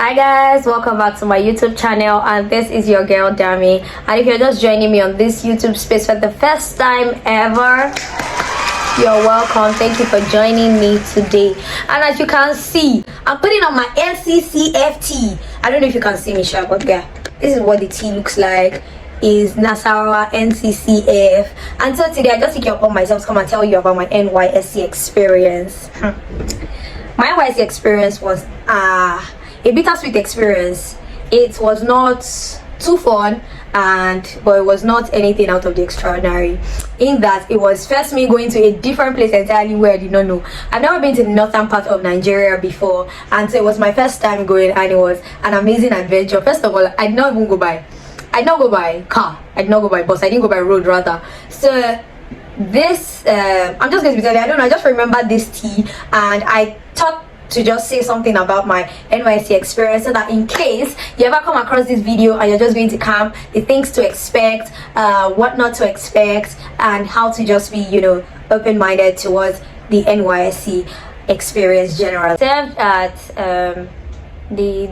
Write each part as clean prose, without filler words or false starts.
Hi guys, welcome back to my YouTube channel, and this is your girl Dami. And if you're just joining me on this YouTube space for the first time ever, you're welcome. Thank you for joining me today. And as you can see, I'm putting on my NCCFT. I don't know if you can see me, sure, but yeah, this is what the T looks like. Is NASARAWA NCCF. And so today I just took it upon myself to come and tell you about my NYSC experience. My NYSC experience was a bittersweet experience. It was not too fun, but it was not anything out of the extraordinary, in that it was first me going to a different place entirely where I did not know. I've never been to the northern part of Nigeria before, and so it was my first time going, and it was an amazing adventure. First of all, I did not even go by car, I did not go by bus, I didn't go by road rather. So this I'm just going to be telling you, I don't know, I just remember this tea, and I thought to just say something about my NYSC experience, so that in case you ever come across this video and you're just going to camp, the things to expect, what not to expect, and how to just be, you know, open-minded towards the NYSC experience generally. Served at the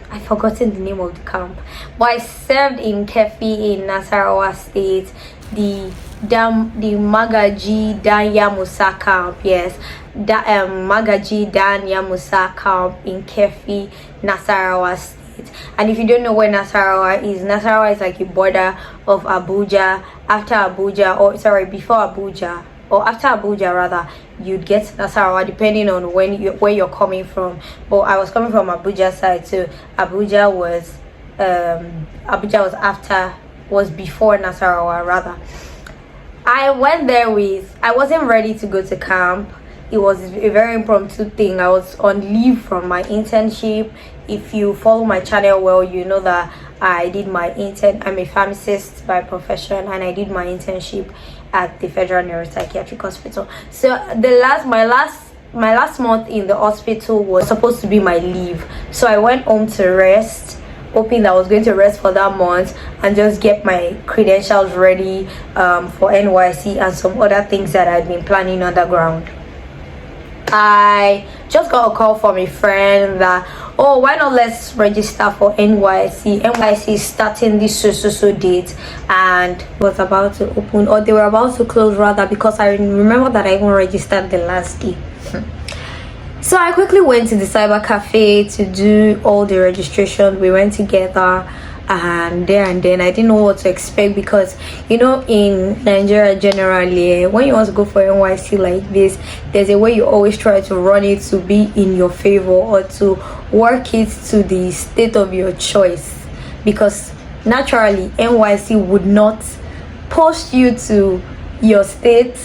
I've forgotten the name of the camp, but I served in Kefi in Nasarawa State, the Magaji Danya Musa camp. Yes, Magaji Danya Musa camp in Kefi, Nasarawa State. And if you don't know where Nasarawa is like a border of Abuja. After Abuja, or sorry, before Abuja, or after Abuja rather, you'd get Nasarawa depending on where you're coming from. But I was coming from Abuja side, so Abuja was before Nasarawa rather. I went there I wasn't ready to go to camp. It was a very impromptu thing. I was on leave from my internship. If you follow my channel well, you know that I did my I'm a pharmacist by profession, and I did my internship at the Federal Neuropsychiatric Hospital. So my last month in the hospital was supposed to be my leave. So I went home to rest, hoping that I was going to rest for that month and just get my credentials ready for NYSC and some other things that I'd been planning underground. I just got a call from a friend that, oh, why not let's register for NYSC. NYSC is starting this so date, and was about to open, or they were about to close rather, because I remember that I even registered the last day. So I quickly went to the cyber cafe to do all the registration. We went together, and then I didn't know what to expect, because you know, in Nigeria generally, when you want to go for NYSC like this, there's a way you always try to run it to be in your favor, or to work it to the state of your choice, because naturally NYSC would not post you to your state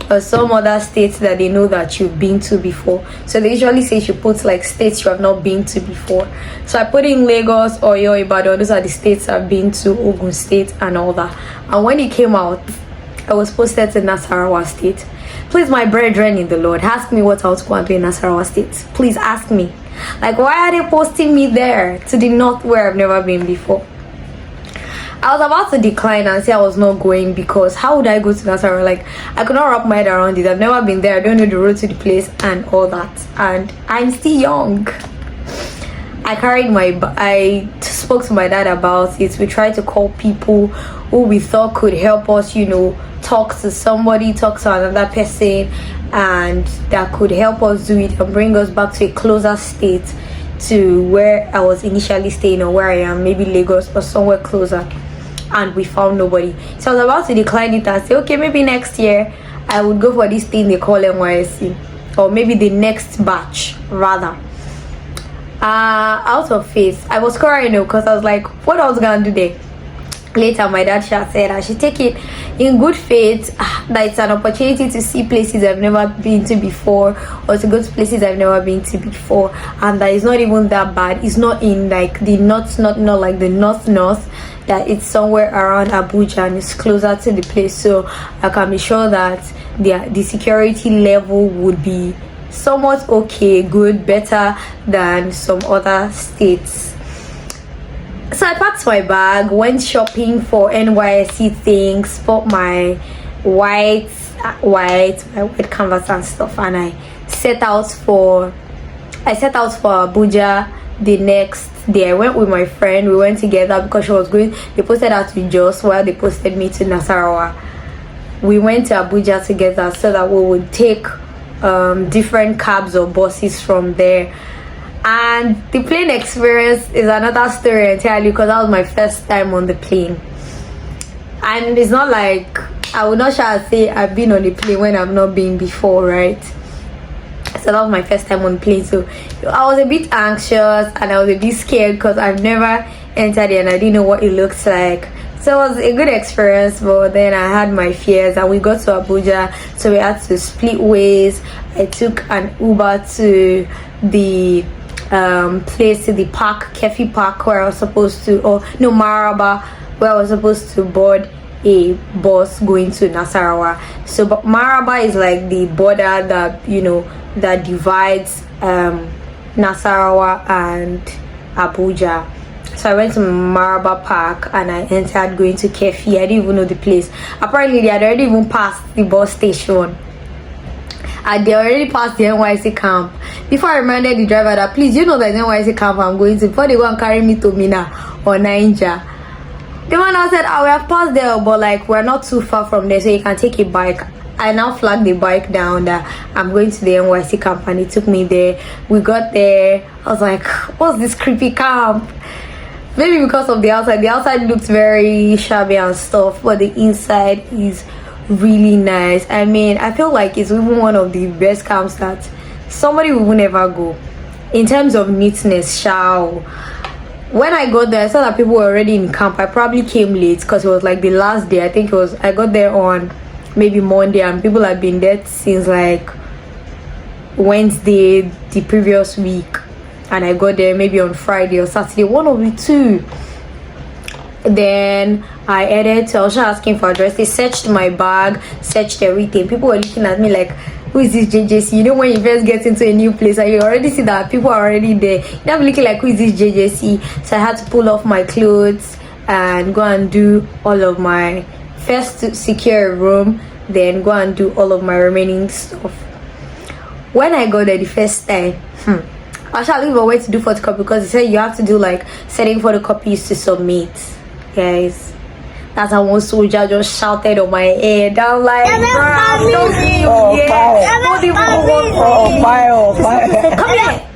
or some other states that they know that you've been to before. So they usually say you put like states you have not been to before. So I put in Lagos, Oyo, Ibadan. Those are the states I've been to, Ogun State and all that. And when it came out, I was posted to Nasarawa State. Please, my brethren in the Lord, ask me what I was going to do in Nasarawa State. Please ask me, like, why are they posting me there to the north where I've never been before? I was about to decline and say I was not going, because how would I go to Nasarawa? Like, I could not wrap my head around it. I've never been there. I don't know the road to the place and all that. And I'm still young. I spoke to my dad about it. We tried to call people who we thought could help us, you know, talk to somebody, talk to another person, and that could help us do it and bring us back to a closer state to where I was initially staying, or where I am, maybe Lagos or somewhere closer. And we found nobody. So I was about to decline it and say, okay, maybe next year I would go for this thing they call NYSC, or maybe the next batch rather. Out of faith, I was crying because I was like, what I was gonna do there. Later my dad said I should take it in good faith, that it's an opportunity to see places I've never been to before, or to go to places I've never been to before, and that it's not even that bad. It's not in like the not like the north, that it's somewhere around Abuja and it's closer to the place, so I can be sure that the security level would be somewhat okay, good, better than some other states. So I packed my bag, went shopping for NYSC things, bought my white canvas and stuff, and I set out for I set out for Abuja the next day. I went with my friend. We went together because she was going. They posted her to Jos while they posted me to Nasarawa. We went to Abuja together so that we would take different cabs or buses from there. And the plane experience is another story entirely, because that was my first time on the plane. And it's not like, I would not say I've been on a plane when I've not been before, right? So that was my first time on plane. So I was a bit anxious and I was a bit scared because I've never entered it and I didn't know what it looks like. So it was a good experience, but then I had my fears, and we got to Abuja, so we had to split ways. I took an Uber to the place, to the park, Kefi Park, where I was supposed to, Maraba, where I was supposed to board a bus going to Nasarawa. So but Maraba is like the border that, you know, that divides Nasarawa and Abuja. So I went to Maraba Park and I entered going to Kefi. I didn't even know the place. Apparently they had already even passed the bus station and they already passed the NYSC camp. Before I reminded the driver that, please, you know that NYSC camp I'm going to, before they go and carry me to Mina or Naija. The man now said, oh, we have passed there, but like we're not too far from there, so you can take a bike. I now flagged the bike down that I'm going to the NYSC camp, and he took me there. We got there. I was like, what's this creepy camp? Maybe because of the outside. The outside looks very shabby and stuff, but the inside is really nice. I mean, I feel like it's even one of the best camps that somebody will never go in terms of neatness. When I got there, I saw that people were already in camp. I probably came late because it was like the last day. I think it was, I got there on maybe Monday, and people had been there since like Wednesday the previous week, and I got there maybe on Friday or Saturday, one of the two. Then I headed to, I was just asking for address. They searched my bag, searched everything. People were looking at me like, who is this JJC? You know, when you first get into a new place and you already see that people are already there, you have looking like, who is this JJC? So I had to pull off my clothes and go and do all of my, first to secure a room, then go and do all of my remaining stuff. When I got there the first time, I shall leave a way to do photocopy, because they said you have to do like setting photocopies to submit. Guys, that's how one soldier just shouted on my head. I'm like, bro, don't even come here.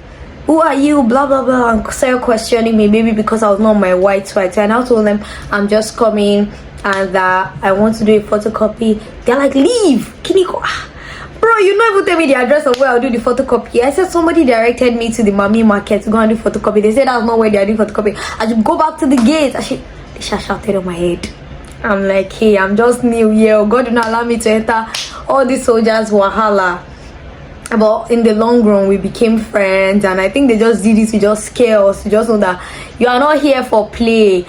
Who are you? Blah blah blah. And started questioning me, maybe because I was not my white. And I told them I'm just coming and that I want to do a photocopy. They're like, leave. Can you go? Bro, you don't even tell me the address of where I'll do the photocopy. I said somebody directed me to the Mami market to go and do photocopy. They said that's not where they're doing photocopy. I should go back to the gate. They shouted on my head. I'm like, hey, I'm just new here. God did not allow me to enter all these soldiers wahala. But in the long run, we became friends, and I think they just did this to just scare us, to just know that you are not here for play.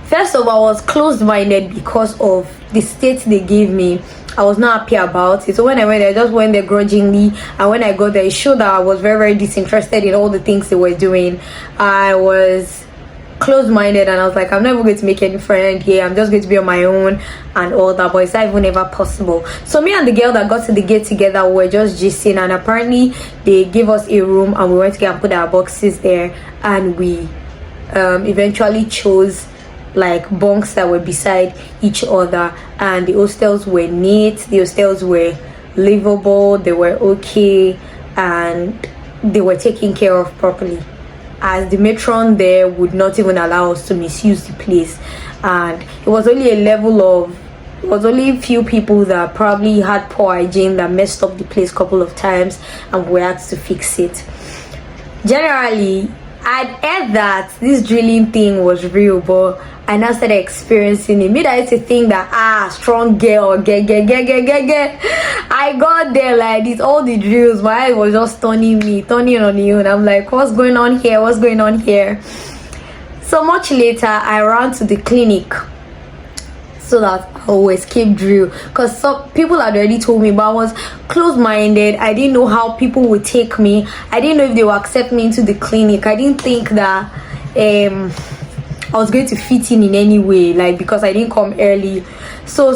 First of all, I was closed-minded because of the state they gave me. I was not happy about it. So when I went there, I just went there grudgingly. And when I got there, it showed that I was very, very disinterested in all the things they were doing. I was closed-minded, and I was like, I'm never going to make any friend here. I'm just going to be on my own and all that. But it's not even ever possible. So me and the girl that got to the gate together were just gisting, and apparently they gave us a room, and we went to go and put our boxes there, and we eventually chose like bunks that were beside each other, and the hostels were neat, the hostels were livable, they were okay, and they were taken care of properly, as the matron there would not even allow us to misuse the place. And it was only a few people that probably had poor hygiene that messed up the place a couple of times, and we had to fix it. Generally, I'd heard that this drilling thing was real, but I now started experiencing it. Me that used to think that strong girl, get. I got there like this, all the drills, my eye was just turning on you, and I'm like, what's going on here? So much later, I ran to the clinic so that I will escape drill, because some people had already told me, but I was closed-minded. I didn't know how people would take me. I didn't know if they would accept me into the clinic. I didn't think that I was going to fit in any way, like, because I didn't come early. So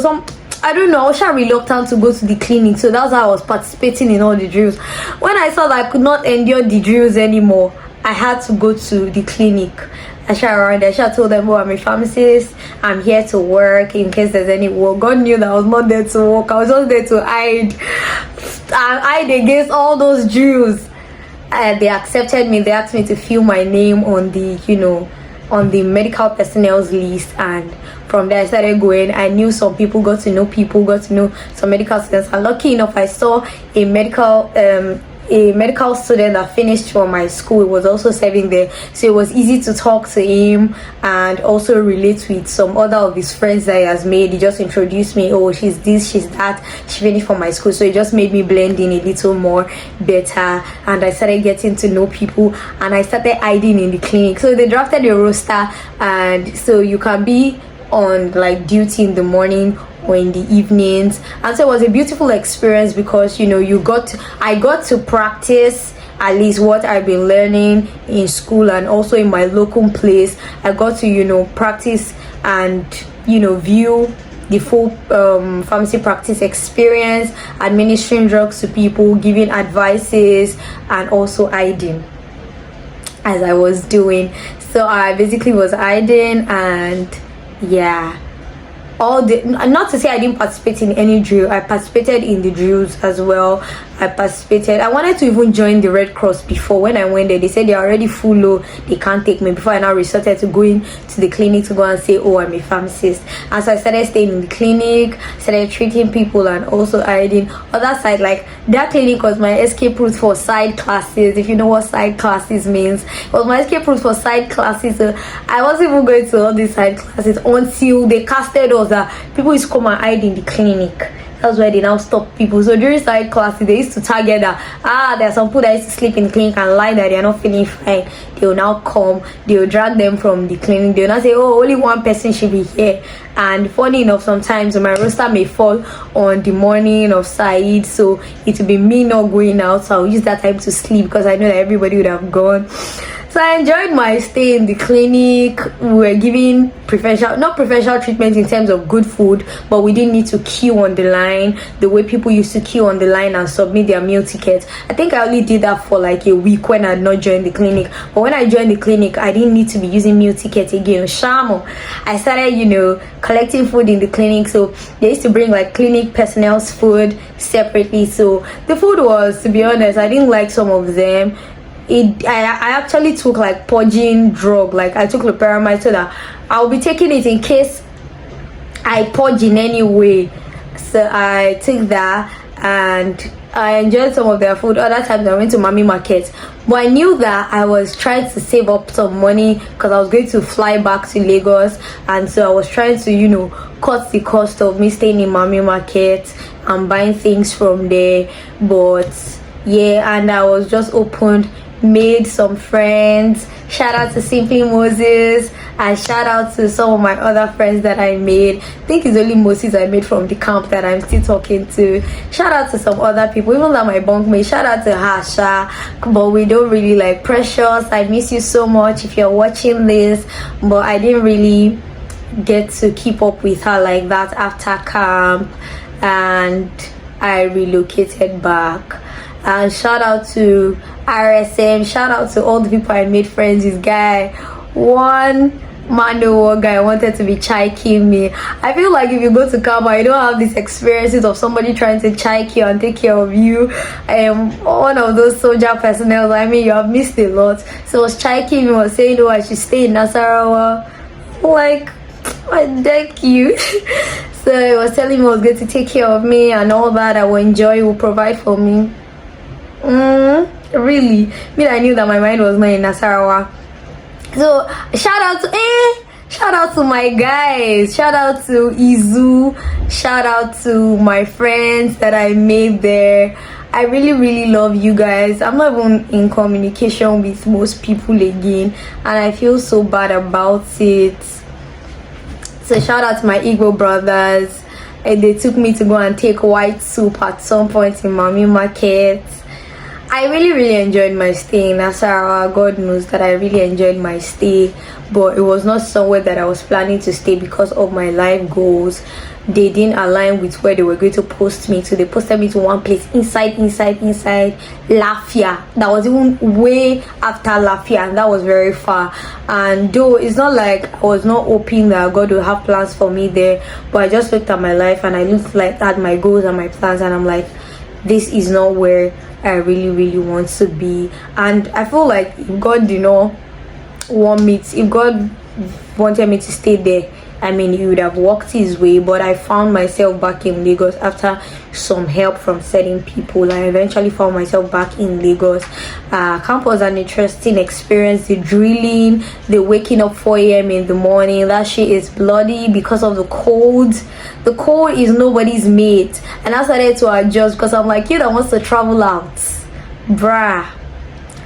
I don't know, I was reluctant to go to the clinic, so that's how I was participating in all the drills. When I saw that I could not endure the drills anymore, I had to go to the clinic. I told them, oh, I'm a pharmacist, I'm here to work in case there's any work. God knew that I was not there to work, I was just there to hide against all those drills. And they accepted me. They asked me to fill my name on the, on the medical personnel's list, and from there I started going. I knew some people, got to know some medical students, and lucky enough I saw a medical student that finished from my school was also serving there, so it was easy to talk to him and also relate with some other of his friends that he has made. He just introduced me, oh, she's this, she's that, she finished from my school, so it just made me blend in a little more better, and I started getting to know people, and I started hiding in the clinic. So they drafted a roster, and so you can be on like duty in the morning or in the evenings, and so it was a beautiful experience because I got to practice at least what I've been learning in school and also in my local place. I got to practice and view the full pharmacy practice experience, administering drugs to people, giving advices, and also hiding as I was doing. So I basically was hiding, and yeah, not to say I didn't participate in any drill. I participated in the drills as well. I wanted to even join the Red Cross before. When I went there, they said they're already full low, they can't take me, before I now resorted to going to the clinic to go and say, oh, I'm a pharmacist. And so I started staying in the clinic, started treating people, and also hiding. Other side, like that clinic was my escape route for side classes. If you know what side classes means, it was my escape route for side classes. So I wasn't even going to all these side classes until they casted us that people used to come and hide in the clinic. That's why they now stop people. So during side classes, they used to target that there are some people that used to sleep in the clinic and lie that they are not feeling fine. They will now come, they will drag them from the clinic. They will now say, oh, only one person should be here. And funny enough, sometimes my roster may fall on the morning of Said, so it will be me not going out, so I'll use that time to sleep because I know that everybody would have gone. So I enjoyed my stay in the clinic. We were giving not preferential treatment in terms of good food, but we didn't need to queue on the line the way people used to queue on the line and submit their meal tickets. I think I only did that for like a week when I had not joined the clinic. But when I joined the clinic, I didn't need to be using meal tickets again. Shamo. I started, collecting food in the clinic. So they used to bring like clinic personnel's food separately. So the food was, to be honest, I didn't like some of them. I actually took like purging drug, like I took loperamide so that I'll be taking it in case I purge in any way. So I took that and I enjoyed some of their food. Other times I went to Mami Market, but I knew that I was trying to save up some money because I was going to fly back to Lagos, and so I was trying to cut the cost of me staying in Mami Market and buying things from there. But yeah, and I was just opened, made some friends. Shout out to Simply Moses, and shout out to some of my other friends that I made. I think it's only Moses I made from the camp that I'm still talking to. Shout out to some other people, even though my bunkmate. Shout out to Hasha, but we don't really like. Precious, I miss you so much if you're watching this, but I didn't really get to keep up with her like that after camp, and I relocated back. And shout out to RSM, shout out to all the people I made friends with. One guy wanted to be chiking me. I feel like if you go to Kaba, you don't have these experiences of somebody trying to chike you and take care of you. I am one of those soldier personnel. I mean, you have missed a lot. So was chiking me, was saying, oh, I should stay in Nasarawa. Like, I thank you. So he was telling me he was going to take care of me and all that. I will enjoy, he will provide for me. Really? I knew that my mind was not in Nasarawa. So shout out to my guys, shout out to Izu, shout out to my friends that I made there. I really love you guys. I'm not even in communication with most people again, and I feel so bad about it. So shout out to my Igbo brothers. They took me to go and take white soup at some point in Mami Market. I really enjoyed my stay in Nasarawa. God knows that I really enjoyed my stay, but it was not somewhere that I was planning to stay because of my life goals. They didn't align with where they were going to post me to. They posted me to one place inside Lafia. That was even way after Lafia, and that was very far. And though it's not like I was not hoping that God will have plans for me there, but I just looked at my life and I looked like at my goals and my plans, and I'm like, this is not where I really want to be. And I feel like if God did not want me to, if God wanted me to stay there, I mean, he would have walked his way. But I found myself back in Lagos after some help from certain people. I eventually found myself back in Lagos. Camp was an interesting experience. The drilling, the waking up 4 a.m. in the morning, that shit is bloody because of the cold. The cold is nobody's mate, and I started to adjust because I'm like, you that wants to travel out, bruh,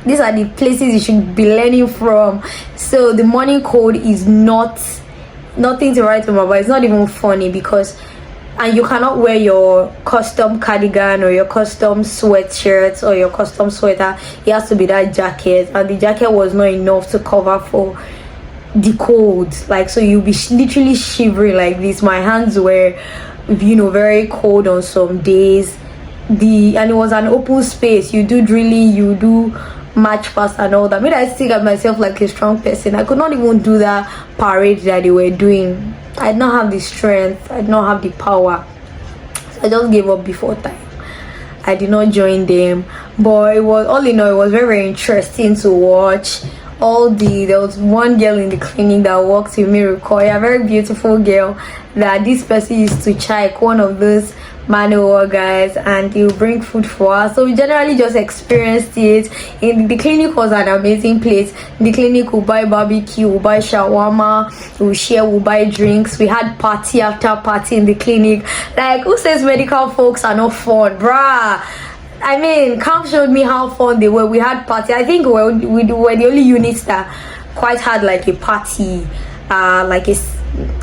these are the places you should be learning from. So the morning cold is nothing to write home about. It's not even funny because, and you cannot wear your custom cardigan or your custom sweatshirt or your custom sweater. It has to be that jacket, and the jacket was not enough to cover for the cold. Like, so you'll be literally shivering like this. My hands were, very cold on some days. And it was an open space. You do drilling, you do march past and all that. Made I still at myself like a strong person. I could not even do that parade that they were doing. I did not have the strength, I did not have the power, so I just gave up before time. I did not join them, but it was, all in all, it was very interesting to watch. There was one girl in the clinic that worked with me, a very beautiful girl, that this person used to check, one of those manual guys, and he would bring food for us. So we generally just experienced it. In the clinic was an amazing place. In the clinic we buy barbecue, we buy shawarma, we share, we buy drinks. We had party after party in the clinic. Like, who says medical folks are not fun, bruh? I mean, camp showed me how fun they were. We had party. I think we were the only units that quite had like a party, like a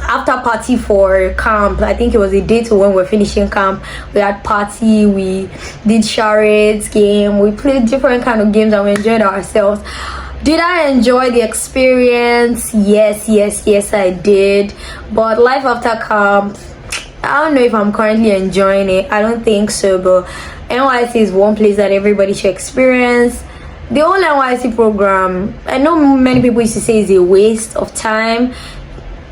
after party for camp. I think it was a day to when we're finishing camp. We had party, we did charades game, we played different kind of games, and we enjoyed ourselves. Did I enjoy the experience? Yes, I did. But life after camp, I don't know if I'm currently enjoying it. I don't think so, but NYSC is one place that everybody should experience. The whole NYSC program, I know many people used to say is a waste of time,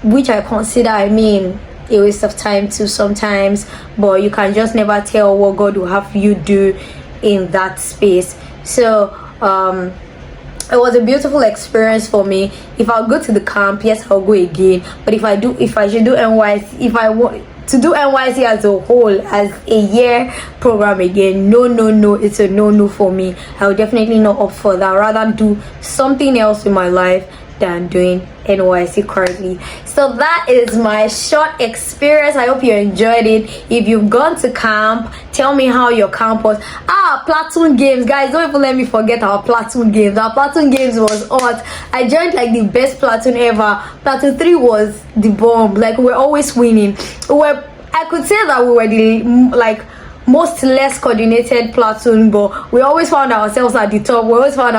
which I consider, a waste of time too sometimes, but you can just never tell what God will have you do in that space. So it was a beautiful experience for me. If I'll go to the camp, yes, I'll go again. But if I should do NYSC, if I want to do NYSC as a whole, as a year program again, no, it's a no for me. I will definitely not opt for that. Rather do something else in my life than doing NYSC currently. So that is my short experience. I hope you enjoyed it. If you've gone to camp, tell me how your camp was. Platoon games, guys, don't even let me forget our platoon games. Our platoon games was hot. I joined like the best platoon ever. Platoon 3 was the bomb. Like, we were always winning. I could say that we were the most less coordinated platoon, but we always found ourselves at the top. We always found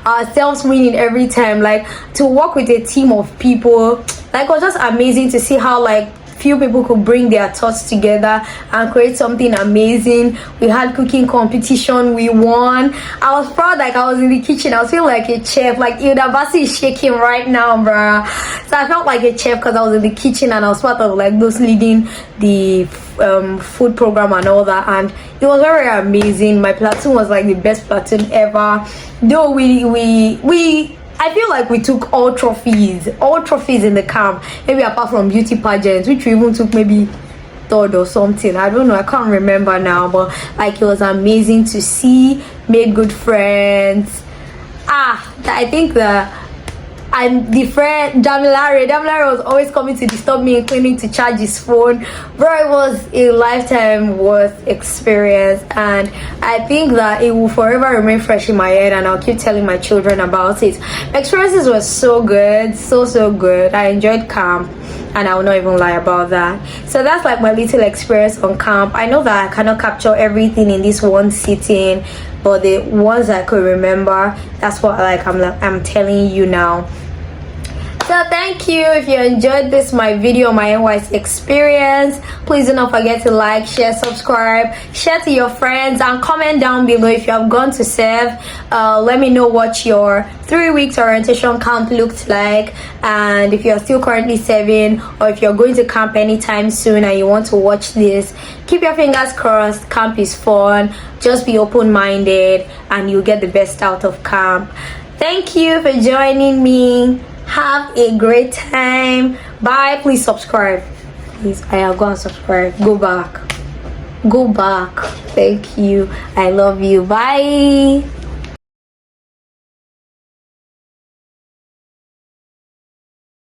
ourselves winning every time. Like, to work with a team of people, like, it was just amazing to see how like few people could bring their thoughts together and create something amazing. We had cooking competition, we won. I was proud, like I was in the kitchen, I was feeling like a chef. Like, Udabasi is shaking right now, bruh. So I felt like a chef because I was in the kitchen and I was part of like those leading the food program and all that, and it was very amazing. My platoon was like the best platoon ever. Though I feel like we took all trophies in the camp, maybe apart from beauty pageants, which we even took maybe third or something. I don't know, I can't remember now, but like, it was amazing to see. Made good friends. I think the friend Damilare was always coming to disturb me in clinic to charge his phone. Bro, it was a lifetime worth experience, and I think that it will forever remain fresh in my head, and I'll keep telling my children about it. My experiences were so good, so good. I enjoyed camp. and I will not even lie about that. So that's like my little experience on camp. I know that I cannot capture everything in this one sitting, but the ones I could remember, that's what I'm telling you now. So thank you. If you enjoyed this my video, my NYSC experience, please do not forget to like, share, subscribe, share to your friends, and comment down below if you have gone to serve. Let me know what your 3 weeks orientation camp looked like, and if you're still currently serving, or if you're going to camp anytime soon and you want to watch this, keep your fingers crossed. Camp is fun. Just be open-minded and you'll get the best out of camp. Thank you for joining me. Have a great time. Bye. Please subscribe. Please, I am going to subscribe. Go back. Thank you. I love you. Bye.